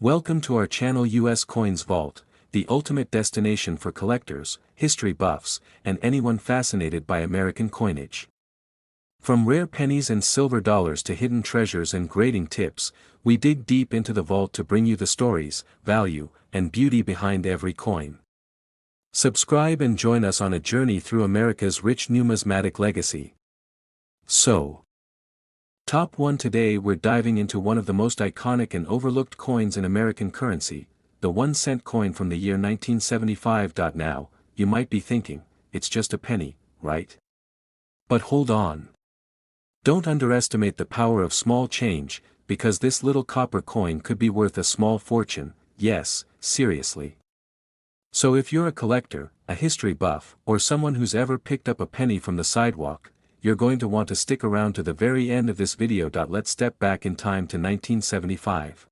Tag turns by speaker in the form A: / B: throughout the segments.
A: Welcome to our channel US Coins Vault, the ultimate destination for collectors, history buffs, and anyone fascinated by American coinage. From rare pennies and silver dollars to hidden treasures and grading tips, we dig deep into the vault to bring you the stories, value, and beauty behind every coin. Subscribe and join us on a journey through America's rich numismatic legacy. Top 1. Today we're diving into one of the most iconic and overlooked coins in American currency, the 1-cent coin from the year 1975. Now, you might be thinking, it's just a penny, right? But hold on. Don't underestimate the power of small change, because this little copper coin could be worth a small fortune. Yes, seriously. So if you're a collector, a history buff, or someone who's ever picked up a penny from the sidewalk, you're going to want to stick around to the very end of this video. Let's step back in time to 1975.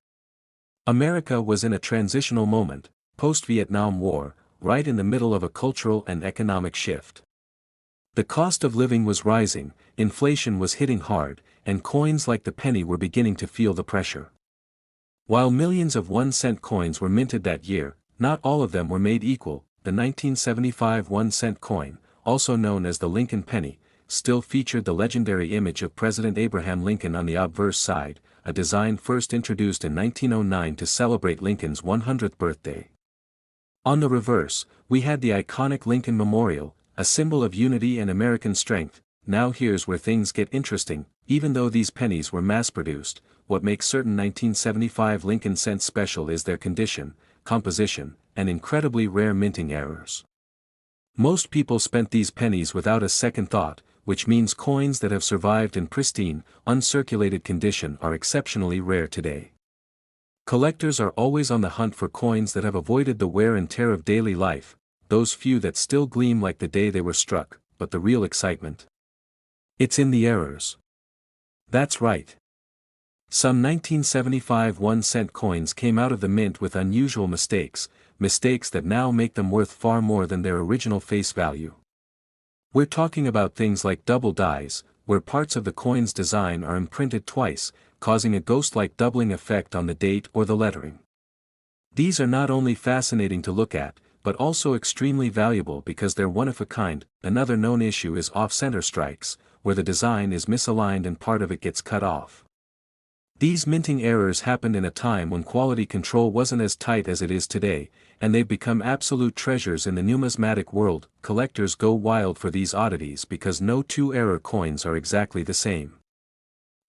A: America was in a transitional moment, post-Vietnam War, right in the middle of a cultural and economic shift. The cost of living was rising, inflation was hitting hard, and coins like the penny were beginning to feel the pressure. While millions of 1-cent coins were minted that year, not all of them were made equal. The 1975 1-cent coin, also known as the Lincoln penny, still featured the legendary image of President Abraham Lincoln on the obverse side, a design first introduced in 1909 to celebrate Lincoln's 100th birthday. On the reverse, we had the iconic Lincoln Memorial, a symbol of unity and American strength. Now here's where things get interesting. Even though these pennies were mass-produced, what makes certain 1975 Lincoln cents special is their condition, composition, and incredibly rare minting errors. Most people spent these pennies without a second thought, which means coins that have survived in pristine, uncirculated condition are exceptionally rare today. Collectors are always on the hunt for coins that have avoided the wear and tear of daily life, those few that still gleam like the day they were struck. But the real excitement? It's in the errors. That's right. Some 1975 1-cent coins came out of the mint with unusual mistakes that now make them worth far more than their original face value. We're talking about things like double dies, where parts of the coin's design are imprinted twice, causing a ghost-like doubling effect on the date or the lettering. These are not only fascinating to look at, but also extremely valuable because they're one of a kind. Another known issue is off-center strikes, where the design is misaligned and part of it gets cut off. These minting errors happened in a time when quality control wasn't as tight as it is today, and they've become absolute treasures in the numismatic world. Collectors go wild for these oddities because no two error coins are exactly the same.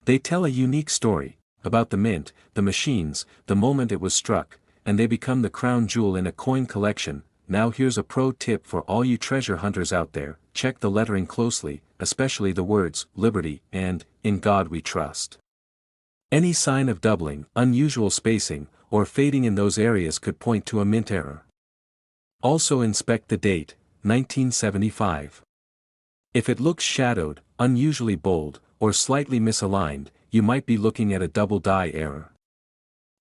A: They tell a unique story, about the mint, the machines, the moment it was struck, and they become the crown jewel in a coin collection. Now here's a pro tip for all you treasure hunters out there: check the lettering closely, especially the words, Liberty, and, In God We Trust. Any sign of doubling, unusual spacing, or fading in those areas could point to a mint error. Also inspect the date, 1975. If it looks shadowed, unusually bold, or slightly misaligned, you might be looking at a double die error.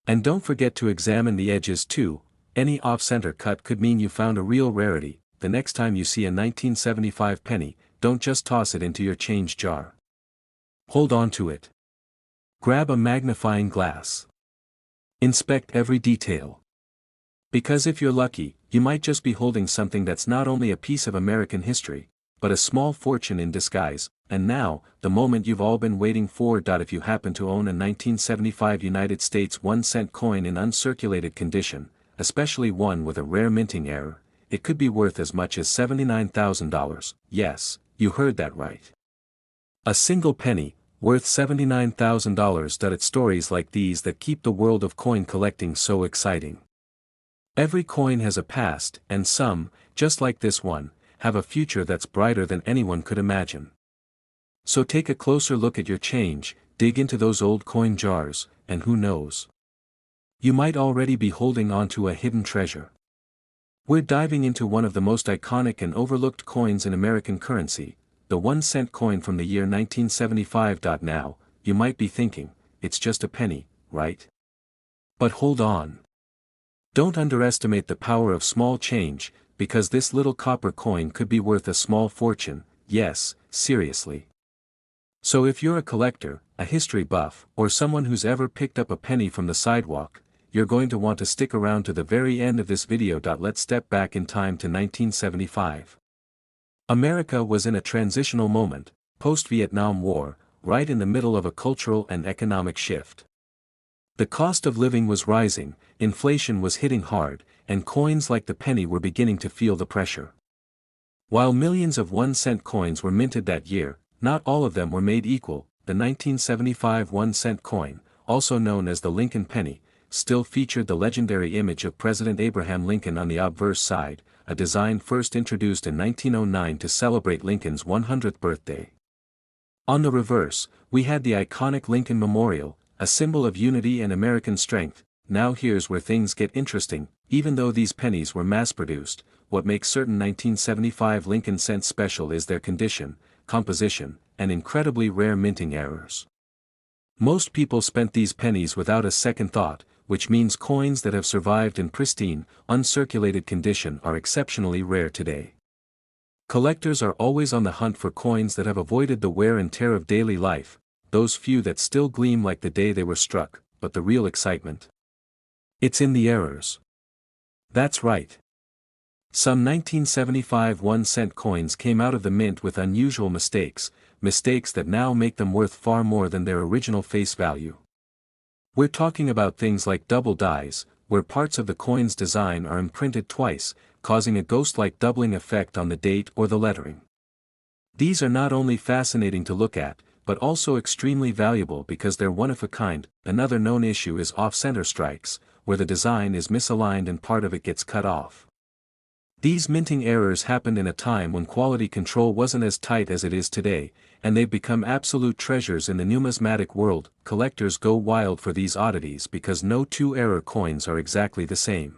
A: And don't forget to examine the edges too. Any off-center cut could mean you found a real rarity. The next time you see a 1975 penny, don't just toss it into your change jar. Hold on to it. Grab a magnifying glass. Inspect every detail. Because if you're lucky, you might just be holding something that's not only a piece of American history, but a small fortune in disguise. And now, the moment you've all been waiting for. If you happen to own a 1975 United States 1-cent coin in uncirculated condition, especially one with a rare minting error, it could be worth as much as $79,000. Yes, you heard that right. A single penny, worth $79,000. It's stories like these that keep the world of coin collecting so exciting. Every coin has a past, and some, just like this one, have a future that's brighter than anyone could imagine. So take a closer look at your change, dig into those old coin jars, and who knows? You might already be holding on to a hidden treasure. We're diving into one of the most iconic and overlooked coins in American currency, the 1-cent coin from the year 1975. Now, you might be thinking, it's just a penny, right? But hold on. Don't underestimate the power of small change, because this little copper coin could be worth a small fortune. Yes, seriously. So if you're a collector, a history buff, or someone who's ever picked up a penny from the sidewalk, you're going to want to stick around to the very end of this video. Let's step back in time to 1975. America was in a transitional moment, post-Vietnam War, right in the middle of a cultural and economic shift. The cost of living was rising, inflation was hitting hard, and coins like the penny were beginning to feel the pressure. While millions of 1-cent coins were minted that year, not all of them were made equal. The 1975 1-cent coin, also known as the Lincoln penny, still featured the legendary image of President Abraham Lincoln on the obverse side, a design first introduced in 1909 to celebrate Lincoln's 100th birthday. On the reverse, we had the iconic Lincoln Memorial, a symbol of unity and American strength. Now here's where things get interesting. Even though these pennies were mass-produced, what makes certain 1975 Lincoln cents special is their condition, composition, and incredibly rare minting errors. Most people spent these pennies without a second thought, which means coins that have survived in pristine, uncirculated condition are exceptionally rare today. Collectors are always on the hunt for coins that have avoided the wear and tear of daily life, those few that still gleam like the day they were struck. But the real excitement? It's in the errors. That's right. Some 1975 1-cent coins came out of the mint with unusual mistakes that now make them worth far more than their original face value. We're talking about things like double dies, where parts of the coin's design are imprinted twice, causing a ghost-like doubling effect on the date or the lettering. These are not only fascinating to look at, but also extremely valuable because they're one of a kind. Another known issue is off-center strikes, where the design is misaligned and part of it gets cut off. These minting errors happened in a time when quality control wasn't as tight as it is today, and they've become absolute treasures in the numismatic world. Collectors go wild for these oddities because no two error coins are exactly the same.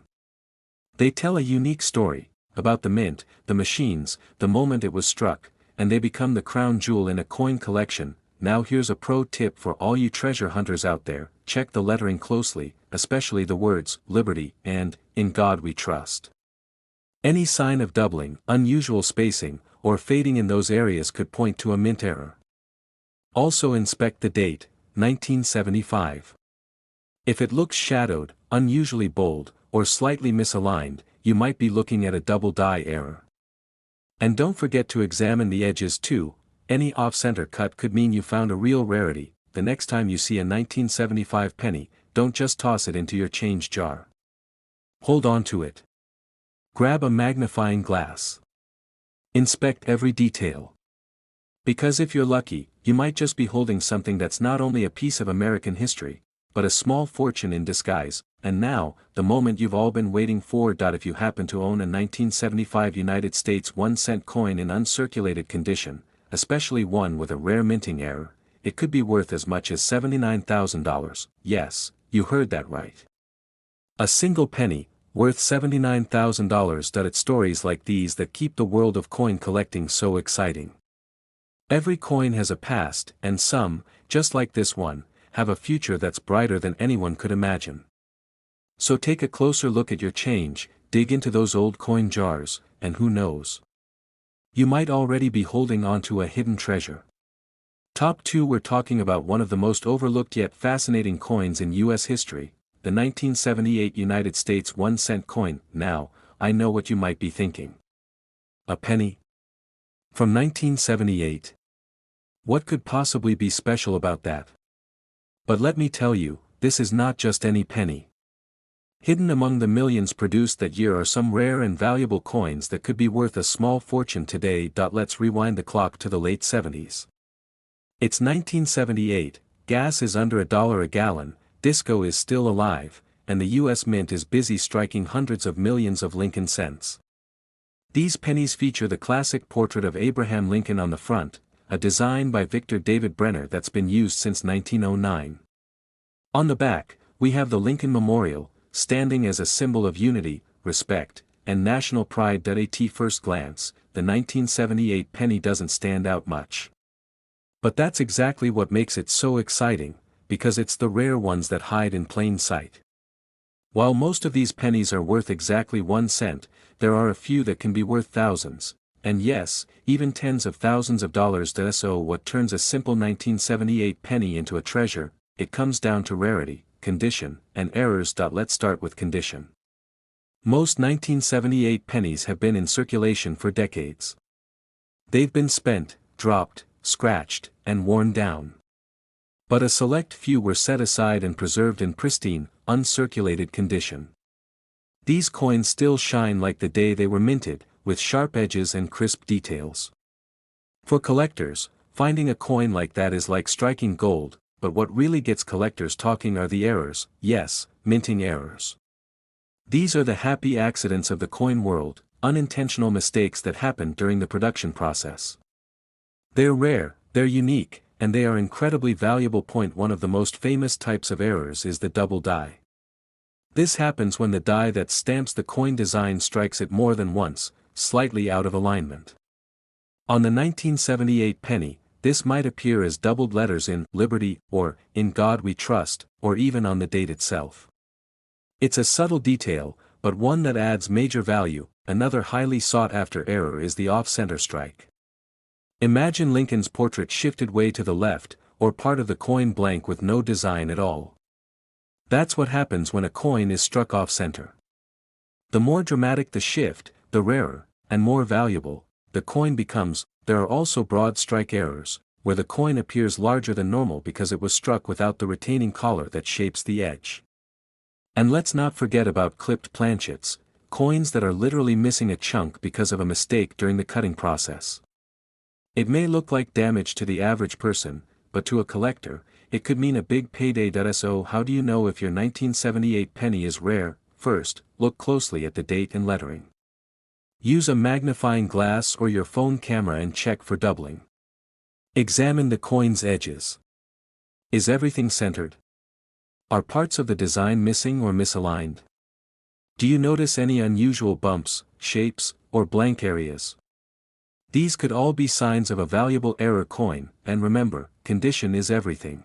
A: They tell a unique story, about the mint, the machines, the moment it was struck, and they become the crown jewel in a coin collection. Now here's a pro tip for all you treasure hunters out there: check the lettering closely, especially the words, Liberty, and, In God We Trust. Any sign of doubling, unusual spacing, or fading in those areas could point to a mint error. Also inspect the date, 1975. If it looks shadowed, unusually bold, or slightly misaligned, you might be looking at a double die error. And don't forget to examine the edges too. Any off-center cut could mean you found a real rarity. The next time you see a 1975 penny, don't just toss it into your change jar. Hold on to it. Grab a magnifying glass. Inspect every detail. Because if you're lucky, you might just be holding something that's not only a piece of American history, but a small fortune in disguise. And now, the moment you've all been waiting for. If you happen to own a 1975 United States 1-cent coin in uncirculated condition, especially one with a rare minting error, it could be worth as much as $79,000. Yes, you heard that right. A single penny, worth $79,000. It's stories like these that keep the world of coin collecting so exciting. Every coin has a past, and some, just like this one, have a future that's brighter than anyone could imagine. So take a closer look at your change, dig into those old coin jars, and who knows? You might already be holding onto a hidden treasure. Top 2. We're talking about one of the most overlooked yet fascinating coins in U.S. history, the 1978 United States 1-cent coin. Now, I know what you might be thinking. A penny? From 1978? What could possibly be special about that? But let me tell you, this is not just any penny. Hidden among the millions produced that year are some rare and valuable coins that could be worth a small fortune today. Let's rewind the clock to the late 70s. It's 1978, gas is under $1 a gallon, disco is still alive, and the U.S. Mint is busy striking hundreds of millions of Lincoln cents. These pennies feature the classic portrait of Abraham Lincoln on the front, a design by Victor David Brenner that's been used since 1909. On the back, we have the Lincoln Memorial, standing as a symbol of unity, respect, and national pride. At first glance, the 1978 penny doesn't stand out much. But that's exactly what makes it so exciting, because it's the rare ones that hide in plain sight. While most of these pennies are worth exactly 1 cent, there are a few that can be worth thousands, and yes, even tens of thousands of dollars. So what turns a simple 1978 penny into a treasure? It comes down to rarity, condition, and errors. Let's start with condition. Most 1978 pennies have been in circulation for decades. They've been spent, dropped, scratched, and worn down. But a select few were set aside and preserved in pristine, uncirculated condition. These coins still shine like the day they were minted, with sharp edges and crisp details. For collectors, finding a coin like that is like striking gold, but what really gets collectors talking are the errors, yes, minting errors. These are the happy accidents of the coin world, unintentional mistakes that happen during the production process. They're rare, they're unique, and they are incredibly valuable. One of the most famous types of errors is the double die. This happens when the die that stamps the coin design strikes it more than once, slightly out of alignment. On the 1978 penny, this might appear as doubled letters in Liberty or In God We Trust, or even on the date itself. It's a subtle detail, but one that adds major value. Another highly sought-after error is the off-center strike. Imagine Lincoln's portrait shifted way to the left, or part of the coin blank with no design at all. That's what happens when a coin is struck off-center. The more dramatic the shift, the rarer, and more valuable, the coin becomes. There are also broad strike errors, where the coin appears larger than normal because it was struck without the retaining collar that shapes the edge. And let's not forget about clipped planchets, coins that are literally missing a chunk because of a mistake during the cutting process. It may look like damage to the average person, but to a collector, it could mean a big payday. So how do you know if your 1978 penny is rare? First, look closely at the date and lettering. Use a magnifying glass or your phone camera and check for doubling. Examine the coin's edges. Is everything centered? Are parts of the design missing or misaligned? Do you notice any unusual bumps, shapes, or blank areas? These could all be signs of a valuable error coin, and remember, condition is everything.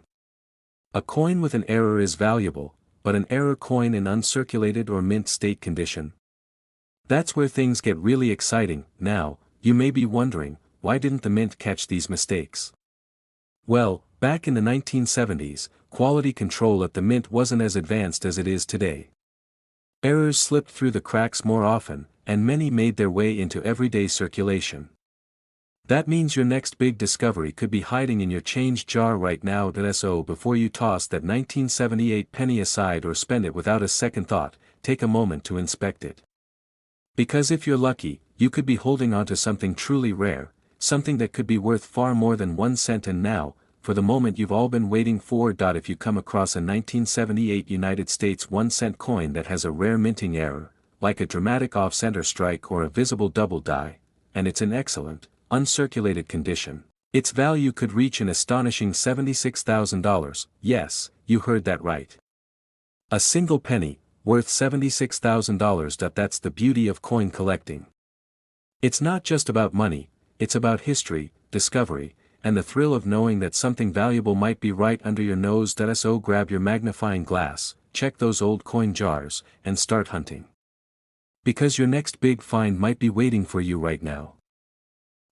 A: A coin with an error is valuable, but an error coin in uncirculated or mint state condition? That's where things get really exciting. Now, you may be wondering, why didn't the mint catch these mistakes? Well, back in the 1970s, quality control at the mint wasn't as advanced as it is today. Errors slipped through the cracks more often, and many made their way into everyday circulation. That means your next big discovery could be hiding in your change jar right now. So before you toss that 1978 penny aside or spend it without a second thought, take a moment to inspect it. Because if you're lucky, you could be holding onto something truly rare, something that could be worth far more than 1 cent. And now, for the moment you've all been waiting for. If you come across a 1978 United States 1-cent coin that has a rare minting error, like a dramatic off-center strike or a visible double die, and it's in excellent, uncirculated condition, its value could reach an astonishing $76,000, yes, you heard that right. A single penny, worth $76,000. That's the beauty of coin collecting. It's not just about money, it's about history, discovery, and the thrill of knowing that something valuable might be right under your nose. So grab your magnifying glass, check those old coin jars, and start hunting. Because your next big find might be waiting for you right now.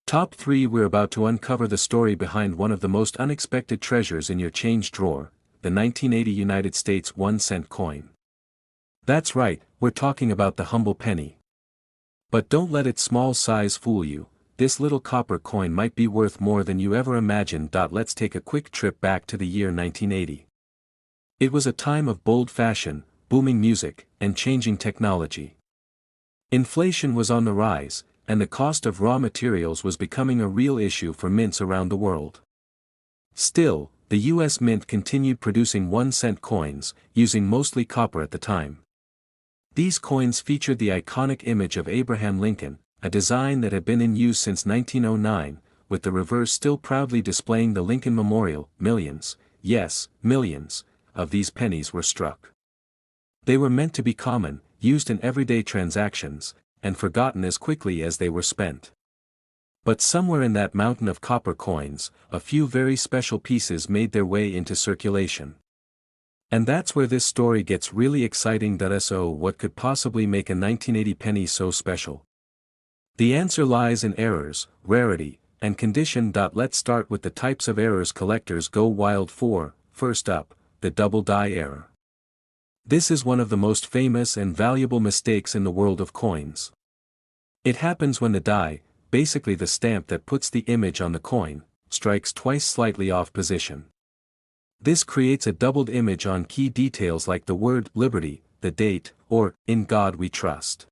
A: Top 3. We're about to uncover the story behind one of the most unexpected treasures in your change drawer, the 1980 United States 1-cent coin. That's right, we're talking about the humble penny. But don't let its small size fool you, this little copper coin might be worth more than you ever imagined. Let's take a quick trip back to the year 1980. It was a time of bold fashion, booming music, and changing technology. Inflation was on the rise, and the cost of raw materials was becoming a real issue for mints around the world. Still, the U.S. Mint continued producing 1-cent coins, using mostly copper at the time. These coins featured the iconic image of Abraham Lincoln, a design that had been in use since 1909, with the reverse still proudly displaying the Lincoln Memorial. Millions, yes, millions, of these pennies were struck. They were meant to be common, used in everyday transactions, and forgotten as quickly as they were spent. But somewhere in that mountain of copper coins, a few very special pieces made their way into circulation. And that's where this story gets really exciting. So what could possibly make a 1980 penny so special? The answer lies in errors, rarity, and condition. Let's start with the types of errors collectors go wild for. First up, the double die error. This is one of the most famous and valuable mistakes in the world of coins. It happens when the die, basically the stamp that puts the image on the coin, strikes twice slightly off position. This creates a doubled image on key details like the word liberty, the date, or in God we trust.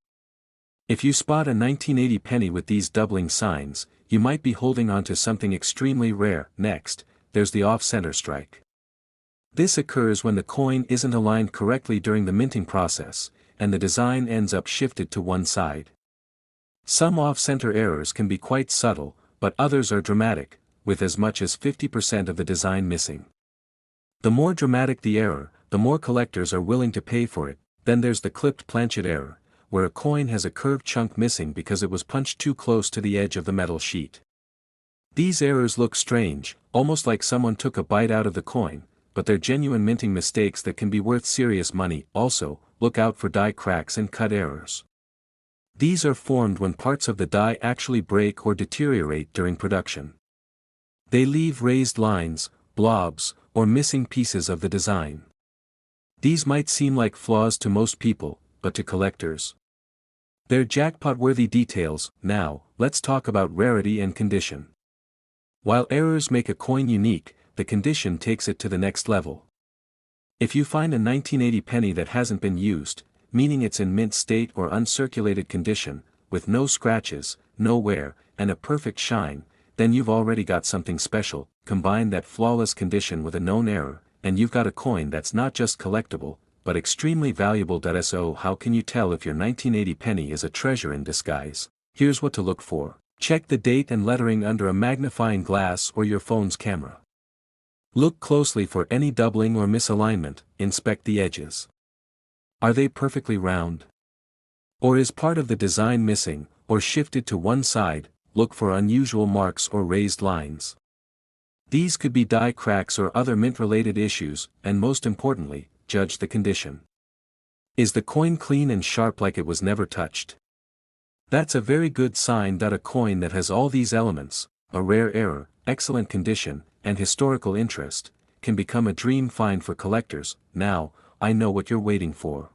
A: If you spot a 1980 penny with these doubling signs, you might be holding on to something extremely rare. Next, there's the off-center strike. This occurs when the coin isn't aligned correctly during the minting process, and the design ends up shifted to one side. Some off-center errors can be quite subtle, but others are dramatic, with as much as 50% of the design missing. The more dramatic the error, the more collectors are willing to pay for it. Then there's the clipped planchet error, where a coin has a curved chunk missing because it was punched too close to the edge of the metal sheet. These errors look strange, almost like someone took a bite out of the coin, but they're genuine minting mistakes that can be worth serious money. Also, look out for die cracks and cut errors. These are formed when parts of the die actually break or deteriorate during production. They leave raised lines, blobs, or missing pieces of the design. These might seem like flaws to most people, but to collectors, they're jackpot-worthy details. Now, let's talk about rarity and condition. While errors make a coin unique, the condition takes it to the next level. If you find a 1980 penny that hasn't been used, meaning it's in mint state or uncirculated condition, with no scratches, no wear, and a perfect shine, then you've already got something special. Combine that flawless condition with a known error, and you've got a coin that's not just collectible, but extremely valuable. So how can you tell if your 1980 penny is a treasure in disguise? Here's what to look for. Check the date and lettering under a magnifying glass or your phone's camera. Look closely for any doubling or misalignment. Inspect the edges. Are they perfectly round? Or is part of the design missing, or shifted to one side? Look for unusual marks or raised lines. These could be die cracks or other mint-related issues, and most importantly, judge the condition. Is the coin clean and sharp like it was never touched? That's a very good sign that a coin that has all these elements, a rare error, excellent condition, and historical interest, can become a dream find for collectors. Now, I know what you're waiting for.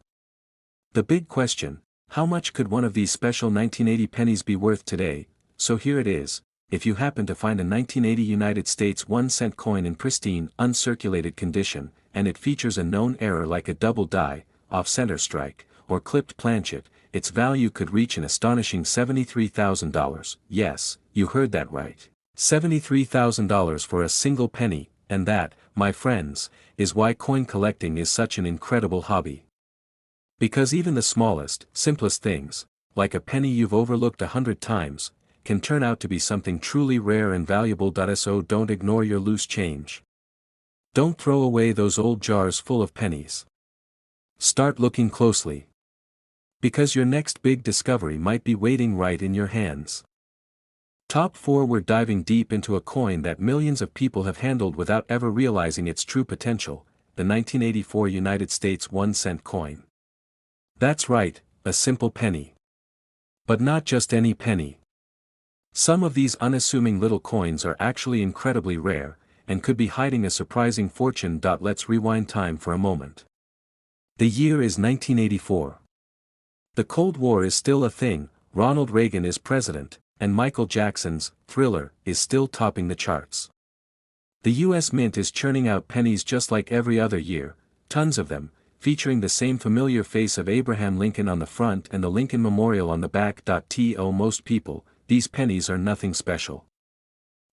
A: The big question: how much could one of these special 1980 pennies be worth today? So here it is. If you happen to find a 1980 United States 1-cent coin in pristine, uncirculated condition, and it features a known error like a double die, off-center strike, or clipped planchet, its value could reach an astonishing $73,000. Yes, you heard that right. $73,000 for a single penny, and that, my friends, is why coin collecting is such an incredible hobby. Because even the smallest, simplest things, like a penny you've overlooked 100 times, can turn out to be something truly rare and valuable. So don't ignore your loose change. Don't throw away those old jars full of pennies. Start looking closely. Because your next big discovery might be waiting right in your hands. Top 4. We're diving deep into a coin that millions of people have handled without ever realizing its true potential, the 1984 United States 1-cent coin. That's right, a simple penny. But not just any penny. Some of these unassuming little coins are actually incredibly rare, and could be hiding a surprising fortune. Let's rewind time for a moment. The year is 1984. The Cold War is still a thing, Ronald Reagan is president, and Michael Jackson's Thriller is still topping the charts. The US Mint is churning out pennies just like every other year, tons of them, featuring the same familiar face of Abraham Lincoln on the front and the Lincoln Memorial on the back. To most people, these pennies are nothing special.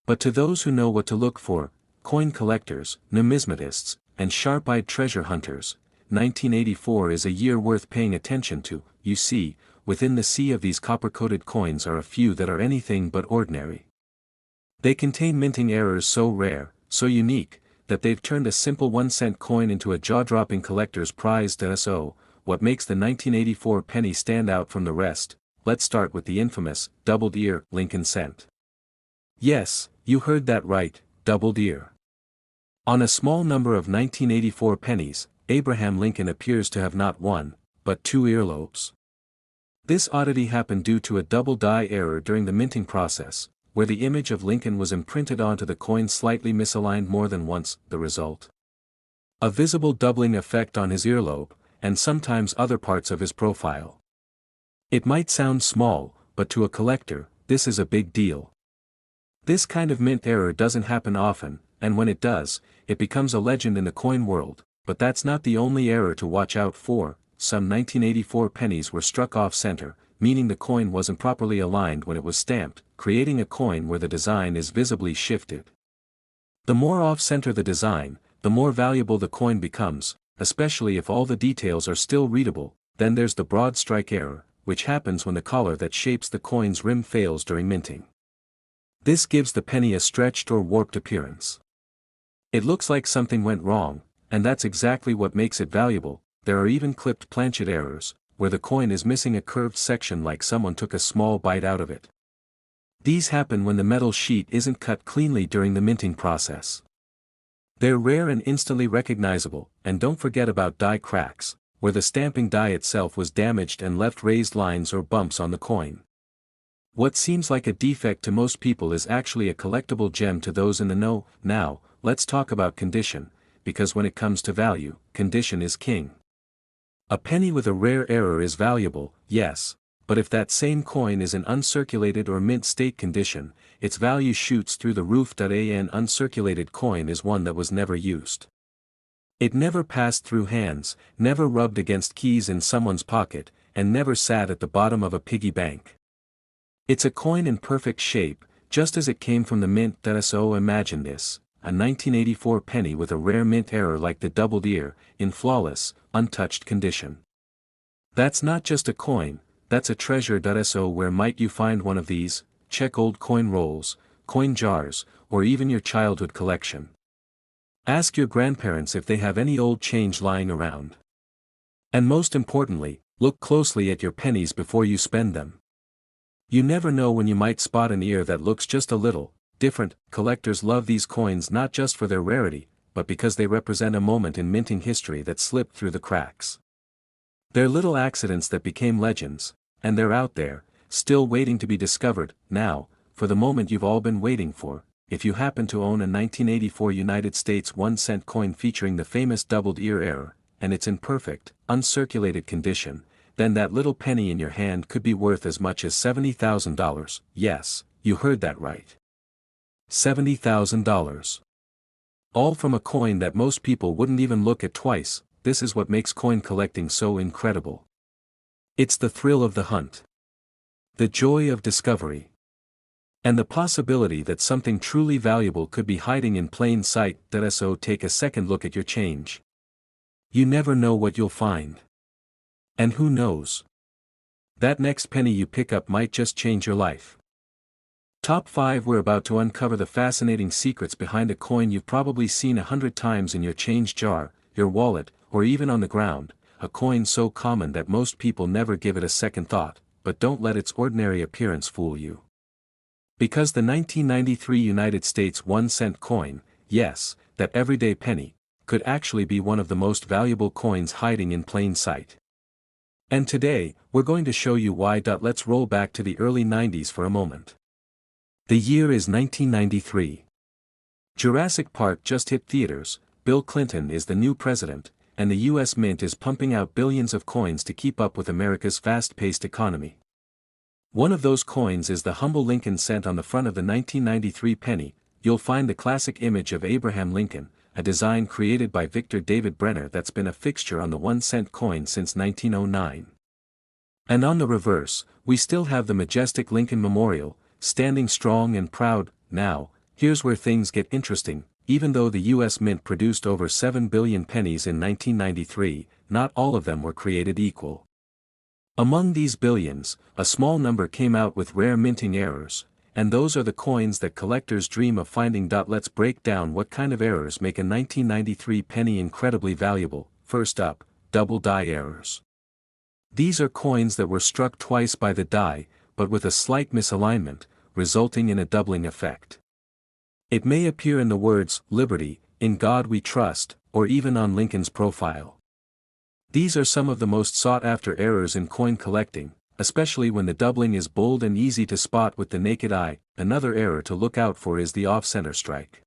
A: But to those who know what to look for, coin collectors, numismatists, and sharp-eyed treasure hunters, 1984 is a year worth paying attention to. You see, within the sea of these copper-coated coins are a few that are anything but ordinary. They contain minting errors so rare, so unique, that they've turned a simple 1-cent coin into a jaw-dropping collector's prize. So, what makes the 1984 penny stand out from the rest? Let's start with the infamous, doubled ear, Lincoln cent. Yes, you heard that right, doubled ear. On a small number of 1984 pennies, Abraham Lincoln appears to have not one, but two earlobes. This oddity happened due to a double die error during the minting process, where the image of Lincoln was imprinted onto the coin slightly misaligned more than once. The result? A visible doubling effect on his earlobe, and sometimes other parts of his profile. It might sound small, but to a collector, this is a big deal. This kind of mint error doesn't happen often, and when it does, it becomes a legend in the coin world, but that's not the only error to watch out for. Some 1984 pennies were struck off-center, meaning the coin wasn't properly aligned when it was stamped, creating a coin where the design is visibly shifted. The more off-center the design, the more valuable the coin becomes, especially if all the details are still readable. Then there's the broad strike error, which happens when the collar that shapes the coin's rim fails during minting. This gives the penny a stretched or warped appearance. It looks like something went wrong, and that's exactly what makes it valuable. There are even clipped planchet errors, where the coin is missing a curved section like someone took a small bite out of it. These happen when the metal sheet isn't cut cleanly during the minting process. They're rare and instantly recognizable, and don't forget about die cracks, where the stamping die itself was damaged and left raised lines or bumps on the coin. What seems like a defect to most people is actually a collectible gem to those in the know. Now, let's talk about condition, because when it comes to value, condition is king. A penny with a rare error is valuable, yes, but if that same coin is in uncirculated or mint state condition, its value shoots through the roof. An uncirculated coin is one that was never used. It never passed through hands, never rubbed against keys in someone's pocket, and never sat at the bottom of a piggy bank. It's a coin in perfect shape, just as it came from the mint. So imagine this, a 1984 penny with a rare mint error like the doubled ear, in flawless, untouched condition. That's not just a coin, that's a treasure. So where might you find one of these? Check old coin rolls, coin jars, or even your childhood collection. Ask your grandparents if they have any old change lying around. And most importantly, look closely at your pennies before you spend them. You never know when you might spot an ear that looks just a little different. Collectors love these coins not just for their rarity, but because they represent a moment in minting history that slipped through the cracks. They're little accidents that became legends, and they're out there, still waiting to be discovered. Now, for the moment you've all been waiting for. If you happen to own a 1984 United States 1-cent coin featuring the famous doubled ear error, and it's in perfect, uncirculated condition, then that little penny in your hand could be worth as much as $70,000. Yes, you heard that right. $70,000. All from a coin that most people wouldn't even look at twice. This is what makes coin collecting so incredible. It's the thrill of the hunt. The joy of discovery. And the possibility that something truly valuable could be hiding in plain sight. So take a second look at your change. You never know what you'll find. And who knows? That next penny you pick up might just change your life. Top 5. We're about to uncover the fascinating secrets behind a coin you've probably seen 100 times in your change jar, your wallet, or even on the ground, a coin so common that most people never give it a second thought, but don't let its ordinary appearance fool you. Because the 1993 United States 1-cent coin, yes, that everyday penny, could actually be one of the most valuable coins hiding in plain sight. And today, we're going to show you why. Let's roll back to the early 90s for a moment. The year is 1993. Jurassic Park just hit theaters, Bill Clinton is the new president, and the US Mint is pumping out billions of coins to keep up with America's fast-paced economy. One of those coins is the humble Lincoln cent. On the front of the 1993 penny, you'll find the classic image of Abraham Lincoln, a design created by Victor David Brenner that's been a fixture on the 1-cent coin since 1909. And on the reverse, we still have the majestic Lincoln Memorial, standing strong and proud. Now, here's where things get interesting. Even though the US Mint produced over 7 billion pennies in 1993, not all of them were created equal. Among these billions, a small number came out with rare minting errors, and those are the coins that collectors dream of finding. Let's break down what kind of errors make a 1993 penny incredibly valuable. First up, double die errors. These are coins that were struck twice by the die, but with a slight misalignment, resulting in a doubling effect. It may appear in the words, "Liberty, in God we trust," or even on Lincoln's profile. These are some of the most sought-after errors in coin collecting, especially when the doubling is bold and easy to spot with the naked eye. Another error to look out for is the off-center strike.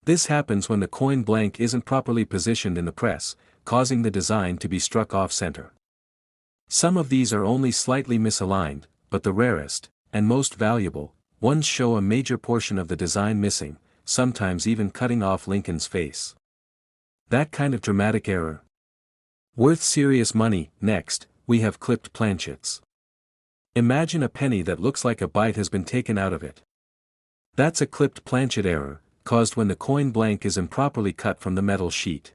A: This happens when the coin blank isn't properly positioned in the press. causing the design to be struck off-center. Some of these are only slightly misaligned, but the rarest, and most valuable, ones show a major portion of the design missing, sometimes even cutting off Lincoln's face. That kind of dramatic error. Worth serious money. Next, we have clipped planchets. Imagine a penny that looks like a bite has been taken out of it. That's a clipped planchet error, caused when the coin blank is improperly cut from the metal sheet.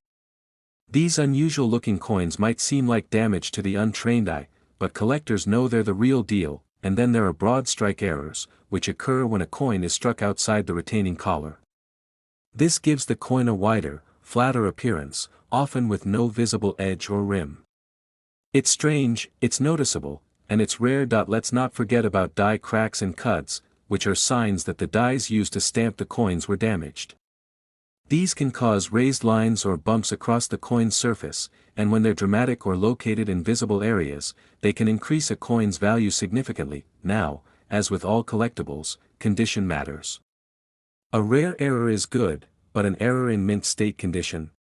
A: These unusual-looking coins might seem like damage to the untrained eye, but collectors know they're the real deal. And then there are broad strike errors, which occur when a coin is struck outside the retaining collar. This gives the coin a wider, flatter appearance, often with no visible edge or rim. It's strange, it's noticeable, and it's rare. Let's not forget about die cracks and cuts, which are signs that the dies used to stamp the coins were damaged. These can cause raised lines or bumps across the coin's surface, and when they're dramatic or located in visible areas, they can increase a coin's value significantly. Now, as with all collectibles, condition matters. A rare error is good, but an error in mint state condition?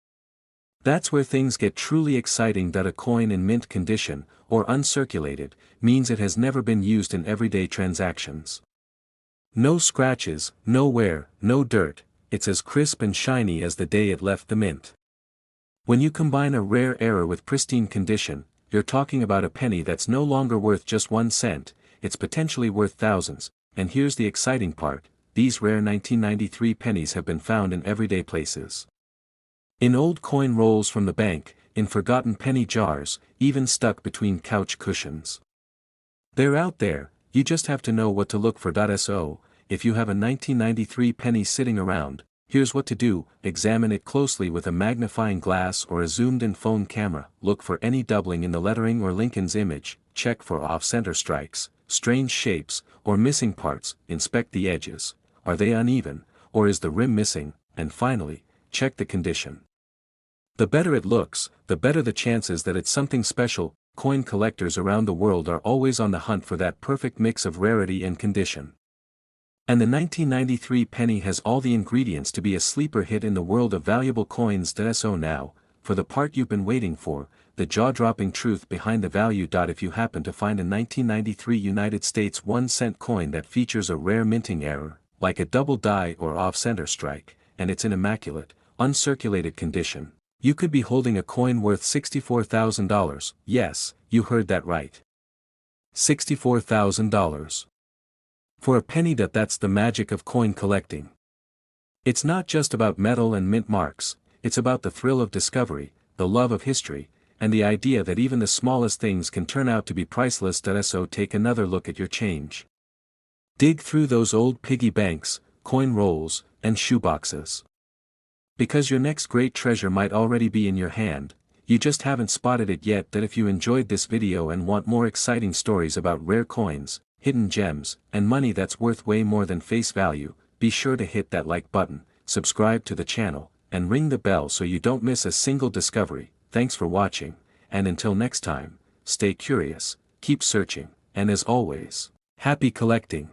A: That's where things get truly exciting. A coin in mint condition, or uncirculated, means it has never been used in everyday transactions. No scratches, no wear, no dirt. It's as crisp and shiny as the day it left the mint. When you combine a rare error with pristine condition, you're talking about a penny that's no longer worth just 1 cent, it's potentially worth thousands. And here's the exciting part, these rare 1993 pennies have been found in everyday places. In old coin rolls from the bank, in forgotten penny jars, even stuck between couch cushions. They're out there, you just have to know what to look for. So, if you have a 1993 penny sitting around, here's what to do: examine it closely with a magnifying glass or a zoomed-in phone camera, look for any doubling in the lettering or Lincoln's image, check for off-center strikes, strange shapes, or missing parts, inspect the edges, are they uneven, or is the rim missing, and finally, check the condition. The better it looks, the better the chances that it's something special. Coin collectors around the world are always on the hunt for that perfect mix of rarity and condition. And the 1993 penny has all the ingredients to be a sleeper hit in the world of valuable coins. So now, for the part you've been waiting for, the jaw-dropping truth behind the value. If you happen to find a 1993 United States 1-cent coin that features a rare minting error, like a double die or off-center strike, and it's in immaculate, uncirculated condition, you could be holding a coin worth $64,000, yes, you heard that right. $64,000. For a penny. That's the magic of coin collecting. It's not just about metal and mint marks, it's about the thrill of discovery, the love of history, and the idea that even the smallest things can turn out to be priceless. So take another look at your change. Dig through those old piggy banks, coin rolls, and shoeboxes. Because your next great treasure might already be in your hand, you just haven't spotted it yet. If you enjoyed this video and want more exciting stories about rare coins, hidden gems, and money that's worth way more than face value, be sure to hit that like button, subscribe to the channel, and ring the bell so you don't miss a single discovery. Thanks for watching, and until next time, stay curious, keep searching, and as always, happy collecting!